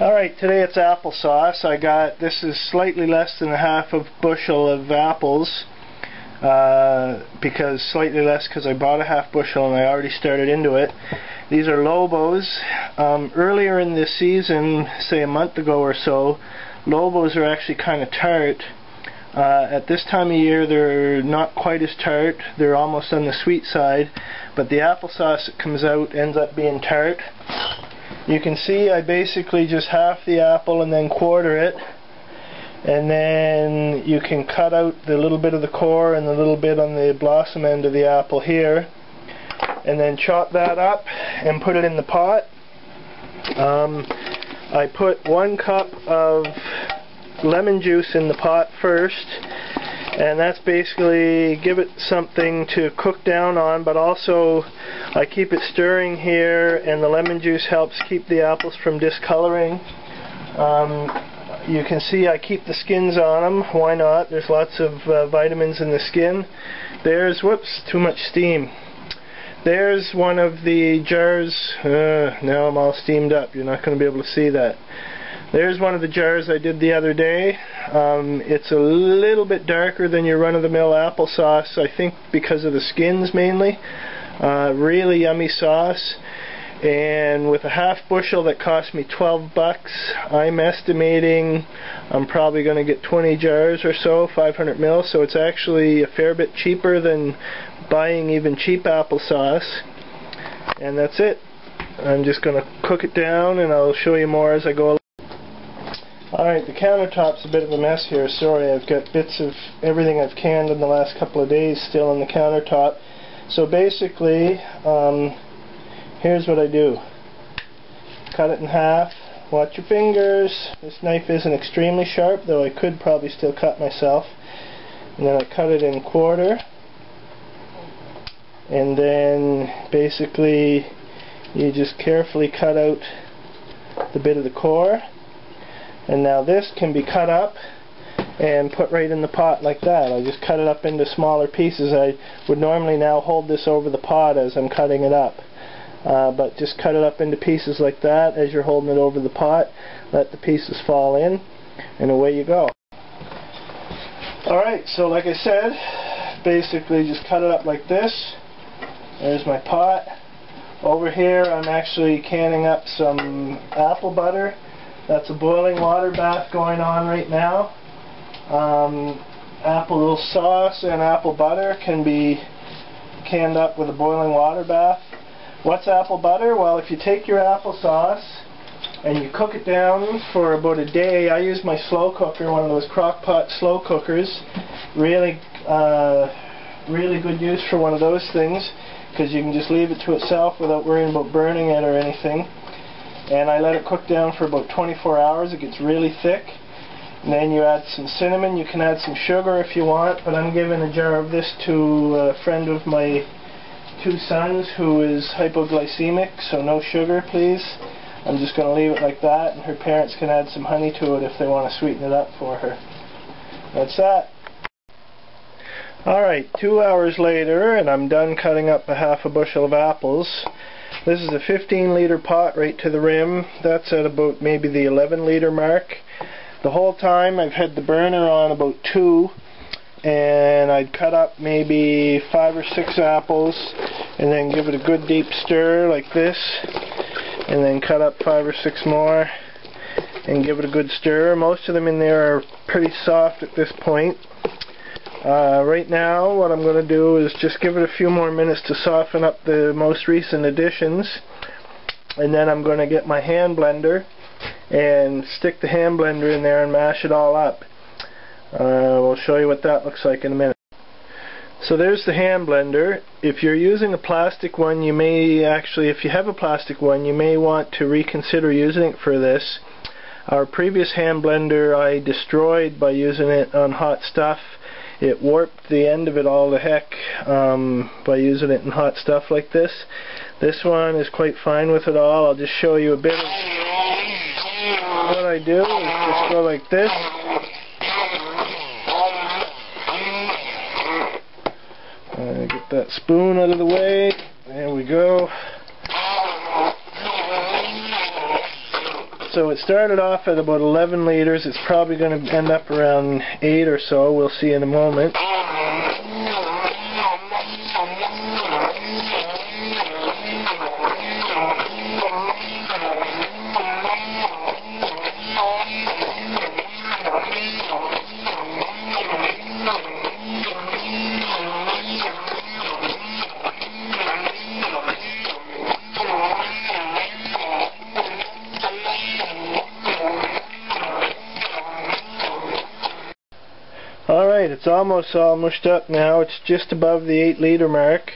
Alright, today it's applesauce. This is slightly less than a half of bushel of apples, slightly less because I bought a half bushel and I already started into it. These are Lobos. Earlier in this season, say a month ago or so, Lobos are actually kind of tart. At this time of year they're not quite as tart, they're almost on the sweet side, but the applesauce that comes out ends up being tart. You can see I basically just half the apple and then quarter it, and then you can cut out the little bit of the core and the little bit on the blossom end of the apple here, and then chop that up and put it in the pot. I put 1 cup of lemon juice in the pot first, and that's basically give it something to cook down on, but also I keep it stirring here, and the lemon juice helps keep the apples from discoloring. You can see I keep the skins on them. Why not? There's lots of vitamins in the skin. Whoops, too much steam. There's one of the jars. Now I'm all steamed up. You're not going to be able to see that. There's one of the jars I did the other day. It's a little bit darker than your run-of-the-mill applesauce, I think because of the skins mainly. Really yummy sauce. And with a half bushel that cost me 12 bucks, I'm estimating I'm probably going to get 20 jars or so, 500 ml, so it's actually a fair bit cheaper than buying even cheap applesauce. And that's it. I'm just going to cook it down, and I'll show you more as I go along. Alright, the countertop's a bit of a mess here, sorry. I've got bits of everything I've canned in the last couple of days still on the countertop. So basically, here's what I do. Cut it in half. Watch your fingers. This knife isn't extremely sharp, though I could probably still cut myself. And then I cut it in quarter. And then basically you just carefully cut out the bit of the core. And now this can be cut up and put right in the pot like that. I just cut it up into smaller pieces. I would normally now hold this over the pot as I'm cutting it up. But just cut it up into pieces like that as you're holding it over the pot. Let the pieces fall in, and away you go. Alright, so like I said, basically just cut it up like this. There's my pot. Over here I'm actually canning up some apple butter. That's a boiling water bath going on right now. Apple sauce and apple butter can be canned up with a boiling water bath. What's apple butter? Well, if you take your applesauce and you cook it down for about a day, I use my slow cooker, one of those crock pot slow cookers. Really good use for one of those things, because you can just leave it to itself without worrying about burning it or anything. And I let it cook down for about 24 hours. It gets really thick. And then you add some cinnamon. You can add some sugar if you want, but I'm giving a jar of this to a friend of my 2 sons who is hypoglycemic, so no sugar please. I'm just going to leave it like that, and her parents can add some honey to it if they want to sweeten it up for her. That's that. Alright, 2 hours later, and I'm done cutting up a half a bushel of apples. This is a 15-liter pot right to the rim. That's at about maybe the 11-liter mark. The whole time I've had the burner on about 2, and I'd cut up maybe 5 or 6 apples, and then give it a good deep stir like this, and then cut up 5 or 6 more, and give it a good stir. Most of them in there are pretty soft at this point. Right now what I'm going to do is just give it a few more minutes to soften up the most recent additions, and then I'm going to get my hand blender and stick the hand blender in there and mash it all up. We'll show you what that looks like in a minute. So there's the hand blender. If you're using a plastic one, you may actually, if you have a plastic one, you may want to reconsider using it for this. Our previous hand blender I destroyed by using it on hot stuff. It warped the end of it all to heck by using it in hot stuff like this. This one is quite fine with it all. I'll just show you a bit of what I do. Is just go like this. Get that spoon out of the way. There we go. So it started off at about 11 liters. It's probably going to end up around 8 or so. We'll see in a moment. Alright, it's almost all mushed up now. It's just above the 8 liter mark.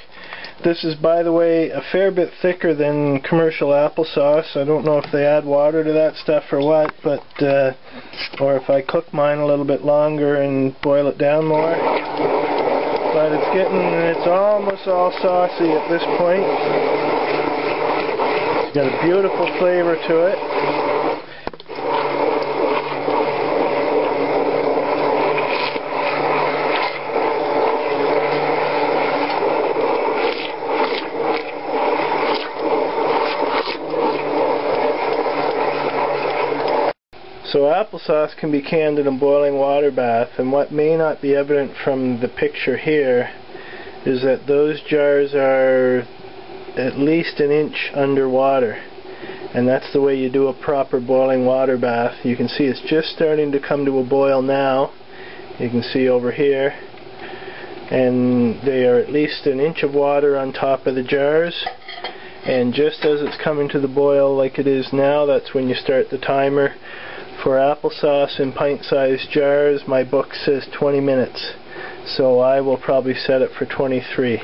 This is, by the way, a fair bit thicker than commercial applesauce. I don't know if they add water to that stuff or what, but or if I cook mine a little bit longer and boil it down more. But it's almost all saucy at this point. It's got a beautiful flavor to it. So applesauce can be canned in a boiling water bath, and what may not be evident from the picture here is that those jars are at least an inch underwater, and that's the way you do a proper boiling water bath. You can see it's just starting to come to a boil now. You can see over here, and they are at least an inch of water on top of the jars, and just as it's coming to the boil like it is now, that's when you start the timer. For applesauce in pint-sized jars, my book says 20 minutes, so I will probably set it for 23.